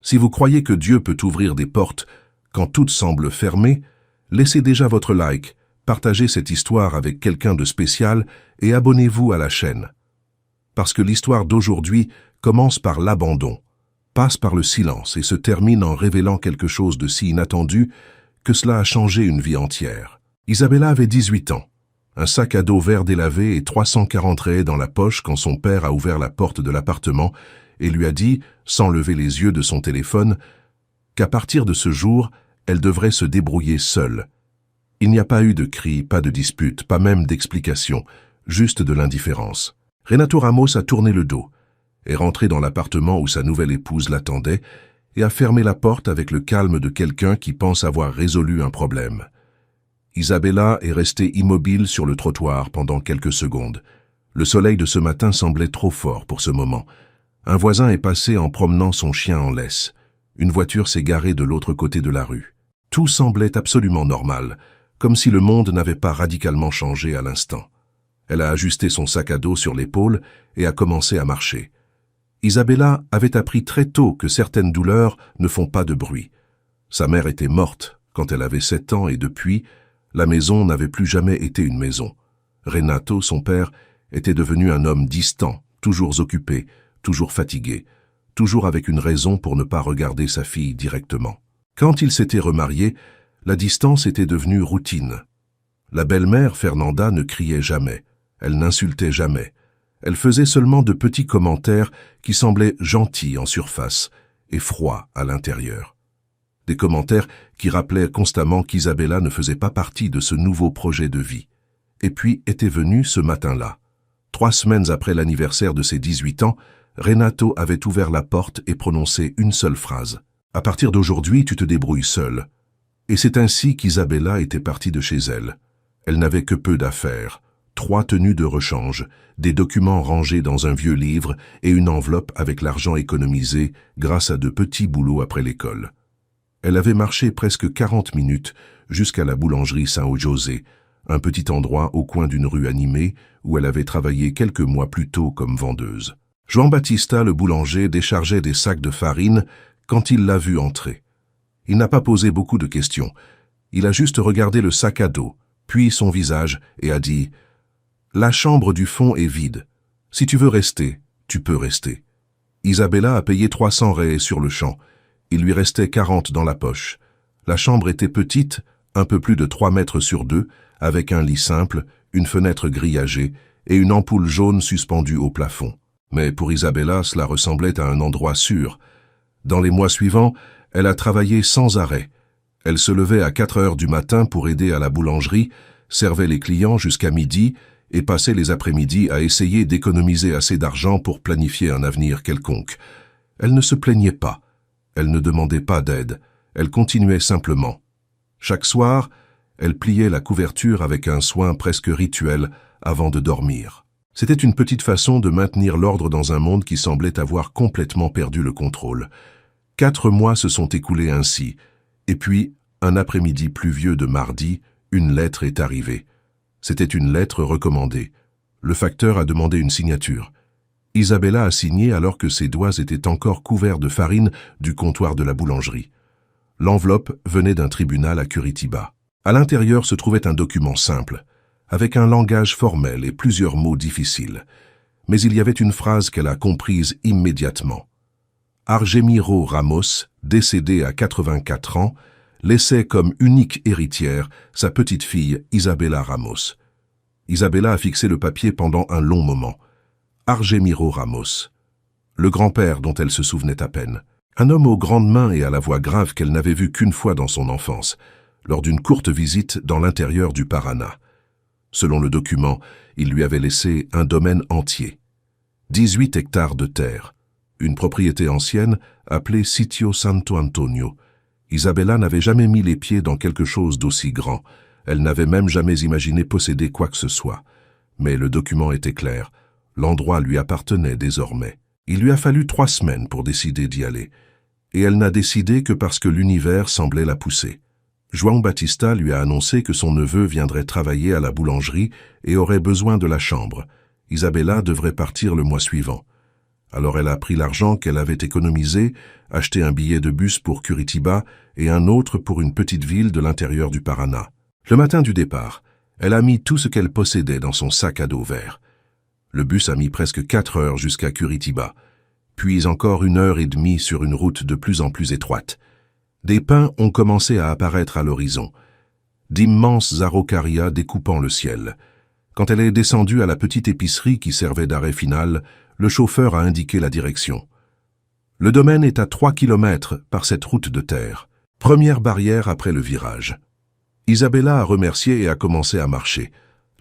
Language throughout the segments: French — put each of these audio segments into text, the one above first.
Si vous croyez que Dieu peut ouvrir des portes quand toutes semblent fermées, laissez déjà votre like, partagez cette histoire avec quelqu'un de spécial et abonnez-vous à la chaîne. Parce que l'histoire d'aujourd'hui commence par l'abandon, passe par le silence et se termine en révélant quelque chose de si inattendu que cela a changé une vie entière. Isabella avait 18 ans, un sac à dos vert délavé et 340 raies dans la poche quand son père a ouvert la porte de l'appartement et lui a dit, sans lever les yeux de son téléphone, qu'à partir de ce jour, elle devrait se débrouiller seule. Il n'y a pas eu de cris, pas de dispute, pas même d'explication, juste de l'indifférence. Renato Ramos a tourné le dos, est rentré dans l'appartement où sa nouvelle épouse l'attendait et a fermé la porte avec le calme de quelqu'un qui pense avoir résolu un problème. Isabella est restée immobile sur le trottoir pendant quelques secondes. Le soleil de ce matin semblait trop fort pour ce moment. Un voisin est passé en promenant son chien en laisse. Une voiture s'est garée de l'autre côté de la rue. Tout semblait absolument normal, comme si le monde n'avait pas radicalement changé à l'instant. Elle a ajusté son sac à dos sur l'épaule et a commencé à marcher. Isabella avait appris très tôt que certaines douleurs ne font pas de bruit. Sa mère était morte quand elle avait 7 ans et depuis, la maison n'avait plus jamais été une maison. Renato, son père, était devenu un homme distant, toujours occupé, toujours fatigué, toujours avec une raison pour ne pas regarder sa fille directement. Quand il s'était remarié, la distance était devenue routine. La belle-mère, Fernanda, ne criait jamais, elle n'insultait jamais. Elle faisait seulement de petits commentaires qui semblaient gentils en surface et froids à l'intérieur. Des commentaires qui rappelaient constamment qu'Isabella ne faisait pas partie de ce nouveau projet de vie. Et puis était venu ce matin-là. 3 semaines après l'anniversaire de ses 18 ans, Renato avait ouvert la porte et prononcé une seule phrase. « À partir d'aujourd'hui, tu te débrouilles seule. » Et c'est ainsi qu'Isabella était partie de chez elle. Elle n'avait que peu d'affaires. 3 tenues de rechange, des documents rangés dans un vieux livre et une enveloppe avec l'argent économisé grâce à de petits boulots après l'école. Elle avait marché presque 40 minutes jusqu'à la boulangerie Saint-José, un petit endroit au coin d'une rue animée où elle avait travaillé quelques mois plus tôt comme vendeuse. Juan Battista, le boulanger, déchargeait des sacs de farine quand il l'a vue entrer. Il n'a pas posé beaucoup de questions. Il a juste regardé le sac à dos, puis son visage, et a dit « La chambre du fond est vide. Si tu veux rester, tu peux rester. » Isabella a payé 300 raies sur le champ. Il lui restait 40 dans la poche. La chambre était petite, un peu plus de 3 mètres sur 2, avec un lit simple, une fenêtre grillagée et une ampoule jaune suspendue au plafond. Mais pour Isabella, cela ressemblait à un endroit sûr. Dans les mois suivants, elle a travaillé sans arrêt. Elle se levait à 4 heures du matin pour aider à la boulangerie, servait les clients jusqu'à midi et passait les après-midi à essayer d'économiser assez d'argent pour planifier un avenir quelconque. Elle ne se plaignait pas. Elle ne demandait pas d'aide. Elle continuait simplement. Chaque soir, elle pliait la couverture avec un soin presque rituel avant de dormir. C'était une petite façon de maintenir l'ordre dans un monde qui semblait avoir complètement perdu le contrôle. 4 mois se sont écoulés ainsi. Et puis, un après-midi pluvieux de mardi, une lettre est arrivée. C'était une lettre recommandée. Le facteur a demandé une signature. Isabella a signé alors que ses doigts étaient encore couverts de farine du comptoir de la boulangerie. L'enveloppe venait d'un tribunal à Curitiba. À l'intérieur se trouvait un document simple, avec un langage formel et plusieurs mots difficiles. Mais il y avait une phrase qu'elle a comprise immédiatement. Argemiro Ramos, décédé à 84 ans, laissait comme unique héritière sa petite-fille Isabella Ramos. Isabella a fixé le papier pendant un long moment. Argemiro Ramos, le grand-père dont elle se souvenait à peine. Un homme aux grandes mains et à la voix grave qu'elle n'avait vu qu'une fois dans son enfance, lors d'une courte visite dans l'intérieur du Paraná. Selon le document, il lui avait laissé un domaine entier. 18 hectares de terre, une propriété ancienne appelée Sitio Santo Antonio. Isabella n'avait jamais mis les pieds dans quelque chose d'aussi grand. Elle n'avait même jamais imaginé posséder quoi que ce soit. Mais le document était clair. L'endroit lui appartenait désormais. Il lui a fallu 3 semaines pour décider d'y aller. Et elle n'a décidé que parce que l'univers semblait la pousser. Juan Battista lui a annoncé que son neveu viendrait travailler à la boulangerie et aurait besoin de la chambre. Isabella devrait partir le mois suivant. Alors elle a pris l'argent qu'elle avait économisé, acheté un billet de bus pour Curitiba et un autre pour une petite ville de l'intérieur du Paraná. Le matin du départ, elle a mis tout ce qu'elle possédait dans son sac à dos vert. Le bus a mis presque 4 heures jusqu'à Curitiba, puis encore 1 heure et demie sur une route de plus en plus étroite. Des pins ont commencé à apparaître à l'horizon, d'immenses araucarias découpant le ciel. Quand elle est descendue à la petite épicerie qui servait d'arrêt final, le chauffeur a indiqué la direction. Le domaine est à 3 kilomètres par cette route de terre. Première barrière après le virage. Isabella a remercié et a commencé à marcher.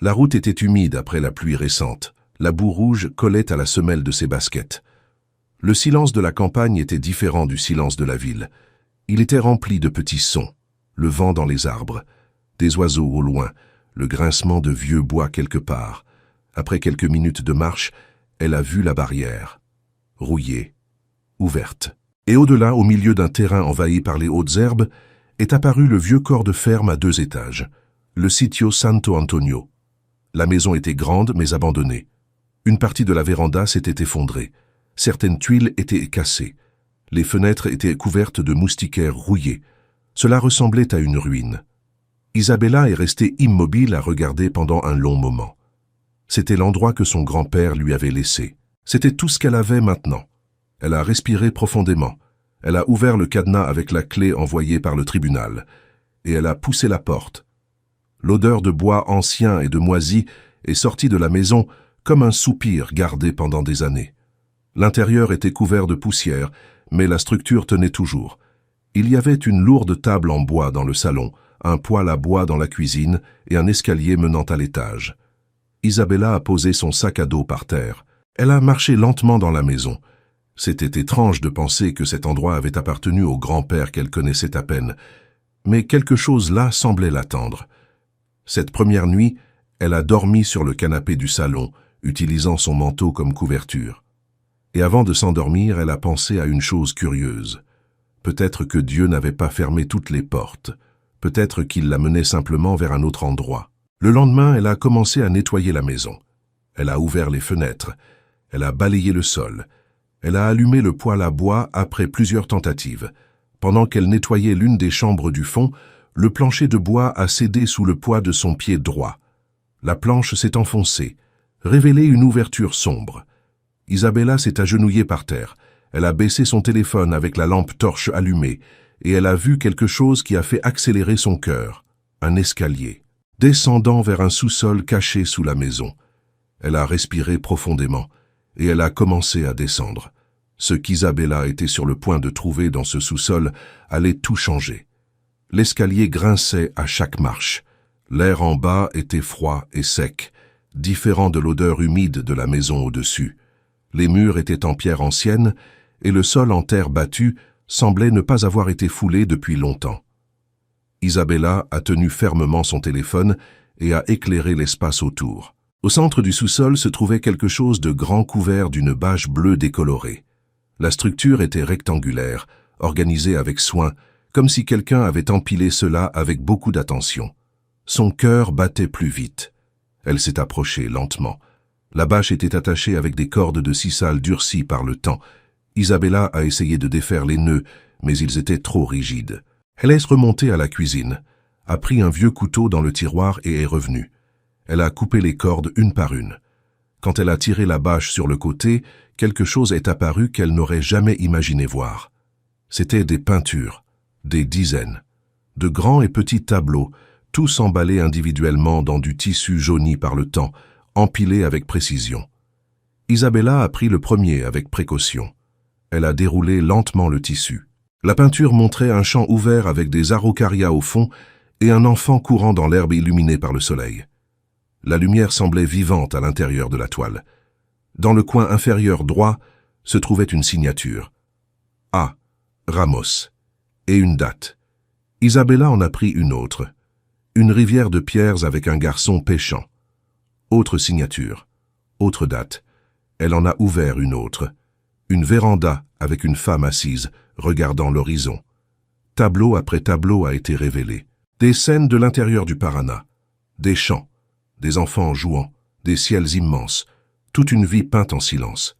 La route était humide après la pluie récente. La boue rouge collait à la semelle de ses baskets. Le silence de la campagne était différent du silence de la ville. Il était rempli de petits sons. Le vent dans les arbres, des oiseaux au loin, le grincement de vieux bois quelque part. Après quelques minutes de marche, elle a vu la barrière, rouillée, ouverte. Et au-delà, au milieu d'un terrain envahi par les hautes herbes, est apparu le vieux corps de ferme à 2 étages, le sitio Santo Antonio. La maison était grande mais abandonnée. Une partie de la véranda s'était effondrée. Certaines tuiles étaient cassées. Les fenêtres étaient couvertes de moustiquaires rouillés. Cela ressemblait à une ruine. Isabella est restée immobile à regarder pendant un long moment. C'était l'endroit que son grand-père lui avait laissé. C'était tout ce qu'elle avait maintenant. Elle a respiré profondément. Elle a ouvert le cadenas avec la clé envoyée par le tribunal. Et elle a poussé la porte. L'odeur de bois ancien et de moisi est sortie de la maison comme un soupir gardé pendant des années. L'intérieur était couvert de poussière, mais la structure tenait toujours. Il y avait une lourde table en bois dans le salon, un poêle à bois dans la cuisine et un escalier menant à l'étage. Isabella a posé son sac à dos par terre. Elle a marché lentement dans la maison. C'était étrange de penser que cet endroit avait appartenu au grand-père qu'elle connaissait à peine. Mais quelque chose là semblait l'attendre. Cette première nuit, elle a dormi sur le canapé du salon, utilisant son manteau comme couverture. Et avant de s'endormir, elle a pensé à une chose curieuse. Peut-être que Dieu n'avait pas fermé toutes les portes. Peut-être qu'il la menait simplement vers un autre endroit. Le lendemain, elle a commencé à nettoyer la maison. Elle a ouvert les fenêtres. Elle a balayé le sol. Elle a allumé le poêle à bois après plusieurs tentatives. Pendant qu'elle nettoyait l'une des chambres du fond, le plancher de bois a cédé sous le poids de son pied droit. La planche s'est enfoncée, révélé une ouverture sombre. Isabella s'est agenouillée par terre. Elle a baissé son téléphone avec la lampe torche allumée et elle a vu quelque chose qui a fait accélérer son cœur. Un escalier, descendant vers un sous-sol caché sous la maison. Elle a respiré profondément et elle a commencé à descendre. Ce qu'Isabella était sur le point de trouver dans ce sous-sol allait tout changer. L'escalier grinçait à chaque marche. L'air en bas était froid et sec, différent de l'odeur humide de la maison au-dessus. Les murs étaient en pierre ancienne et le sol en terre battue semblait ne pas avoir été foulé depuis longtemps. Isabella a tenu fermement son téléphone et a éclairé l'espace autour. Au centre du sous-sol se trouvait quelque chose de grand couvert d'une bâche bleue décolorée. La structure était rectangulaire, organisée avec soin, comme si quelqu'un avait empilé cela avec beaucoup d'attention. Son cœur battait plus vite. Elle s'est approchée lentement. La bâche était attachée avec des cordes de sisal durcies par le temps. Isabella a essayé de défaire les nœuds, mais ils étaient trop rigides. Elle est remontée à la cuisine, a pris un vieux couteau dans le tiroir et est revenue. Elle a coupé les cordes une par une. Quand elle a tiré la bâche sur le côté, quelque chose est apparu qu'elle n'aurait jamais imaginé voir. C'étaient des peintures, des dizaines, de grands et petits tableaux, tous emballés individuellement dans du tissu jauni par le temps, empilés avec précision. Isabella a pris le premier avec précaution. Elle a déroulé lentement le tissu. La peinture montrait un champ ouvert avec des araucarias au fond et un enfant courant dans l'herbe illuminée par le soleil. La lumière semblait vivante à l'intérieur de la toile. Dans le coin inférieur droit se trouvait une signature. A. Ramos. Et une date. Isabella en a pris une autre. Une rivière de pierres avec un garçon pêchant. Autre signature. Autre date. Elle en a ouvert une autre. Une véranda avec une femme assise, regardant l'horizon. Tableau après tableau a été révélé. Des scènes de l'intérieur du Paraná. Des chants. Des enfants jouant. Des ciels immenses. Toute une vie peinte en silence.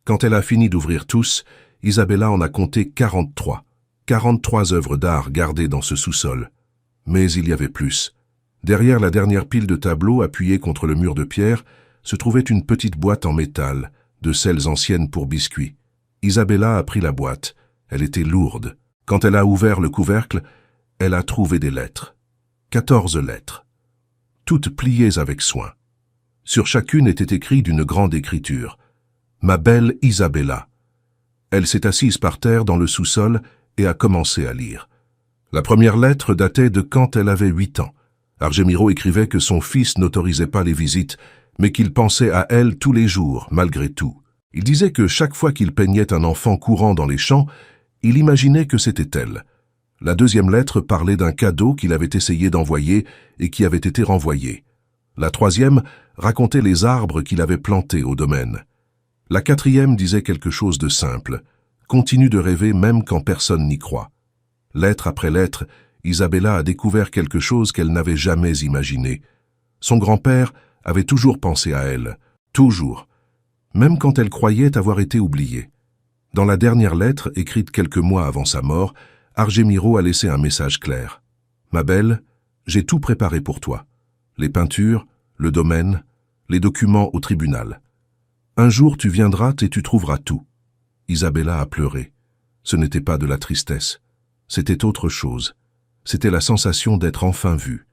Quand elle a fini d'ouvrir tous, Isabella en a compté 43. 43 œuvres d'art gardées dans ce sous-sol. Mais il y avait plus. Derrière la dernière pile de tableaux appuyée contre le mur de pierre, se trouvait une petite boîte en métal, de celles anciennes pour biscuits. Isabella a pris la boîte. Elle était lourde. Quand elle a ouvert le couvercle, elle a trouvé des lettres. 14 lettres. Toutes pliées avec soin. Sur chacune était écrit d'une grande écriture. « Ma belle Isabella ». Elle s'est assise par terre dans le sous-sol et a commencé à lire. La première lettre datait de quand elle avait 8 ans. Argemiro écrivait que son fils n'autorisait pas les visites, mais qu'il pensait à elle tous les jours, malgré tout. Il disait que chaque fois qu'il peignait un enfant courant dans les champs, il imaginait que c'était elle. La deuxième lettre parlait d'un cadeau qu'il avait essayé d'envoyer et qui avait été renvoyé. La troisième racontait les arbres qu'il avait plantés au domaine. La quatrième disait quelque chose de simple. Continue de rêver même quand personne n'y croit. Lettre après lettre, Isabella a découvert quelque chose qu'elle n'avait jamais imaginé. Son grand-père avait toujours pensé à elle. Toujours. Même quand elle croyait avoir été oubliée. Dans la dernière lettre, écrite quelques mois avant sa mort, Argemiro a laissé un message clair. « Ma belle, j'ai tout préparé pour toi. Les peintures, le domaine, les documents au tribunal. Un jour tu viendras et tu trouveras tout. » Isabella a pleuré. Ce n'était pas de la tristesse. C'était autre chose. C'était la sensation d'être enfin vue.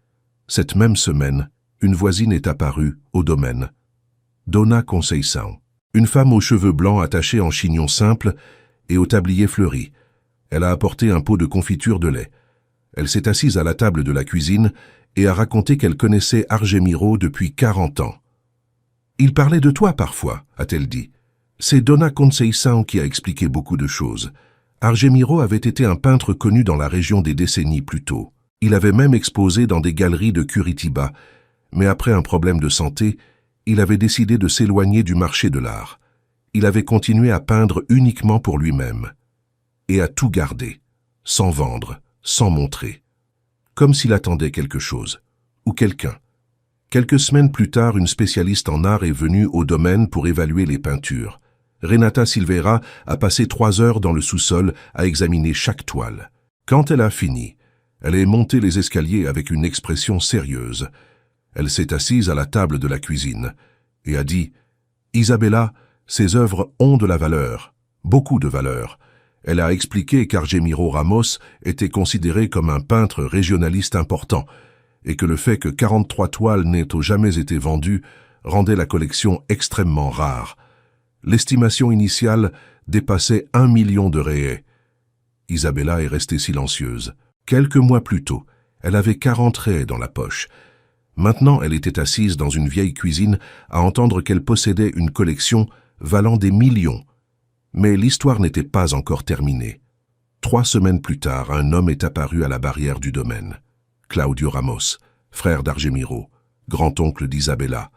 Cette même semaine, une voisine est apparue au domaine. Dona Conceição. Une femme aux cheveux blancs attachés en chignon simple et au tablier fleuri. Elle a apporté un pot de confiture de lait. Elle s'est assise à la table de la cuisine et a raconté qu'elle connaissait Argemiro depuis 40 ans. « Il parlait de toi parfois », a-t-elle dit. C'est Dona Conceição qui a expliqué beaucoup de choses. Argemiro avait été un peintre connu dans la région des décennies plus tôt. Il avait même exposé dans des galeries de Curitiba, mais après un problème de santé, il avait décidé de s'éloigner du marché de l'art. Il avait continué à peindre uniquement pour lui-même, et à tout garder, sans vendre, sans montrer, comme s'il attendait quelque chose, ou quelqu'un. Quelques semaines plus tard, une spécialiste en art est venue au domaine pour évaluer les peintures. Renata Silveira a passé 3 heures dans le sous-sol à examiner chaque toile. Quand elle a fini, elle est montée les escaliers avec une expression sérieuse. Elle s'est assise à la table de la cuisine et a dit « Isabella, ces œuvres ont de la valeur, beaucoup de valeur. » Elle a expliqué qu'Argemiro Ramos était considéré comme un peintre régionaliste important et que le fait que 43 toiles n'aient jamais été vendues rendait la collection extrêmement rare. L'estimation initiale dépassait 1 million de reais. Isabella est restée silencieuse. Quelques mois plus tôt, elle avait 40 reais dans la poche. Maintenant, elle était assise dans une vieille cuisine à entendre qu'elle possédait une collection valant des millions. Mais l'histoire n'était pas encore terminée. 3 semaines plus tard, un homme est apparu à la barrière du domaine. Claudio Ramos, frère d'Argemiro, grand-oncle d'Isabella.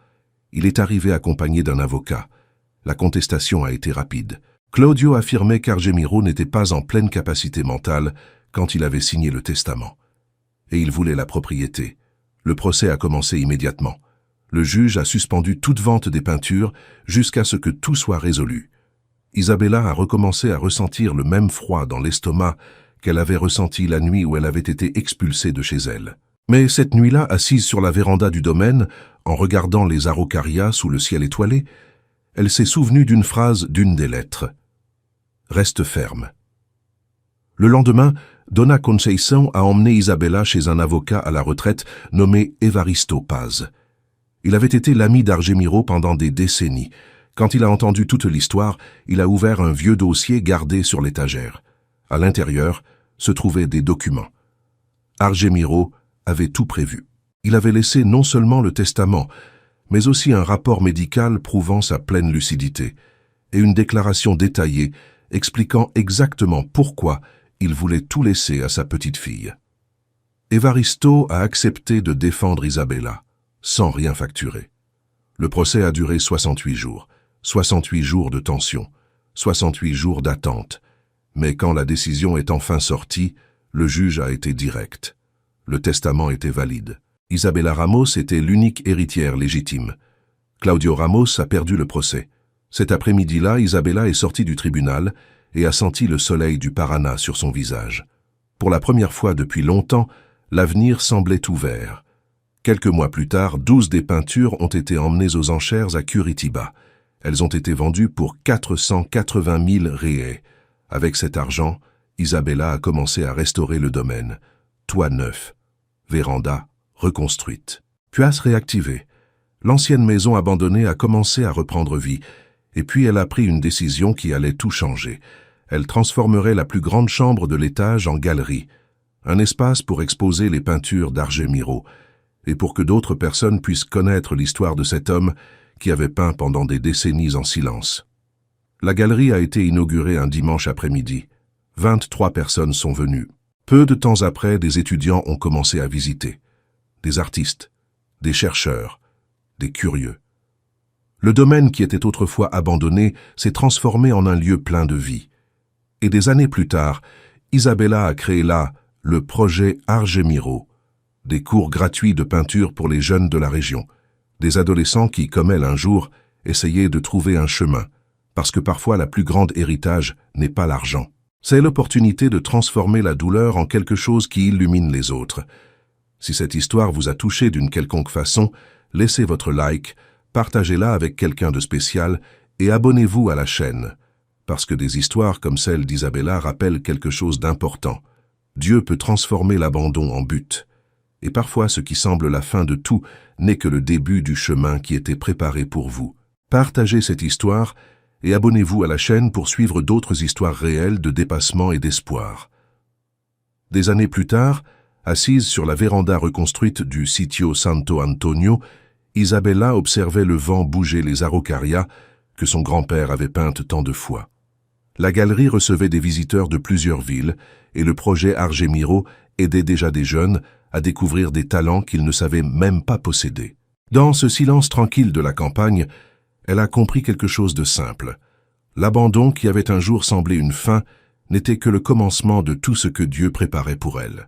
Il est arrivé accompagné d'un avocat. La contestation a été rapide. Claudio affirmait qu'Argemiro n'était pas en pleine capacité mentale quand il avait signé le testament. Et il voulait la propriété. Le procès a commencé immédiatement. Le juge a suspendu toute vente des peintures jusqu'à ce que tout soit résolu. Isabella a recommencé à ressentir le même froid dans l'estomac qu'elle avait ressenti la nuit où elle avait été expulsée de chez elle. Mais cette nuit-là, assise sur la véranda du domaine, en regardant les araucarias sous le ciel étoilé, elle s'est souvenue d'une phrase d'une des lettres. « Reste ferme ». Le lendemain, Dona Conceição a emmené Isabella chez un avocat à la retraite nommé Evaristo Paz. Il avait été l'ami d'Argemiro pendant des décennies. Quand il a entendu toute l'histoire, il a ouvert un vieux dossier gardé sur l'étagère. À l'intérieur se trouvaient des documents. Argemiro avait tout prévu. Il avait laissé non seulement le testament, mais aussi un rapport médical prouvant sa pleine lucidité, et une déclaration détaillée expliquant exactement pourquoi il voulait tout laisser à sa petite-fille. Evaristo a accepté de défendre Isabella, sans rien facturer. Le procès a duré 68 jours, 68 jours de tension, 68 jours d'attente, mais quand la décision est enfin sortie, le juge a été direct. Le testament était valide. Isabella Ramos était l'unique héritière légitime. Claudio Ramos a perdu le procès. Cet après-midi-là, Isabella est sortie du tribunal et a senti le soleil du Paraná sur son visage. Pour la première fois depuis longtemps, l'avenir semblait ouvert. Quelques mois plus tard, 12 des peintures ont été emmenées aux enchères à Curitiba. Elles ont été vendues pour 480 000 reais. Avec cet argent, Isabella a commencé à restaurer le domaine. Toit neuf, véranda reconstruite. Puas réactivée. L'ancienne maison abandonnée a commencé à reprendre vie, et puis elle a pris une décision qui allait tout changer. Elle transformerait la plus grande chambre de l'étage en galerie, un espace pour exposer les peintures d'Argemiro, et pour que d'autres personnes puissent connaître l'histoire de cet homme qui avait peint pendant des décennies en silence. La galerie a été inaugurée un dimanche après-midi. 23 personnes sont venues. Peu de temps après, des étudiants ont commencé à visiter. Des artistes, des chercheurs, des curieux. Le domaine qui était autrefois abandonné s'est transformé en un lieu plein de vie. Et des années plus tard, Isabella a créé là le projet Argemiro, des cours gratuits de peinture pour les jeunes de la région, des adolescents qui, comme elle un jour, essayaient de trouver un chemin, parce que parfois la plus grande héritage n'est pas l'argent. C'est l'opportunité de transformer la douleur en quelque chose qui illumine les autres. Si cette histoire vous a touché d'une quelconque façon, laissez votre like, partagez-la avec quelqu'un de spécial et abonnez-vous à la chaîne, parce que des histoires comme celle d'Isabella rappellent quelque chose d'important. Dieu peut transformer l'abandon en but. Et parfois ce qui semble la fin de tout n'est que le début du chemin qui était préparé pour vous. Partagez cette histoire et abonnez-vous à la chaîne pour suivre d'autres histoires réelles de dépassement et d'espoir. Des années plus tard, assise sur la véranda reconstruite du Sitio Santo Antonio, Isabella observait le vent bouger les araucarias que son grand-père avait peintes tant de fois. La galerie recevait des visiteurs de plusieurs villes et le projet Argemiro aidait déjà des jeunes à découvrir des talents qu'ils ne savaient même pas posséder. Dans ce silence tranquille de la campagne, elle a compris quelque chose de simple. L'abandon qui avait un jour semblé une fin n'était que le commencement de tout ce que Dieu préparait pour elle.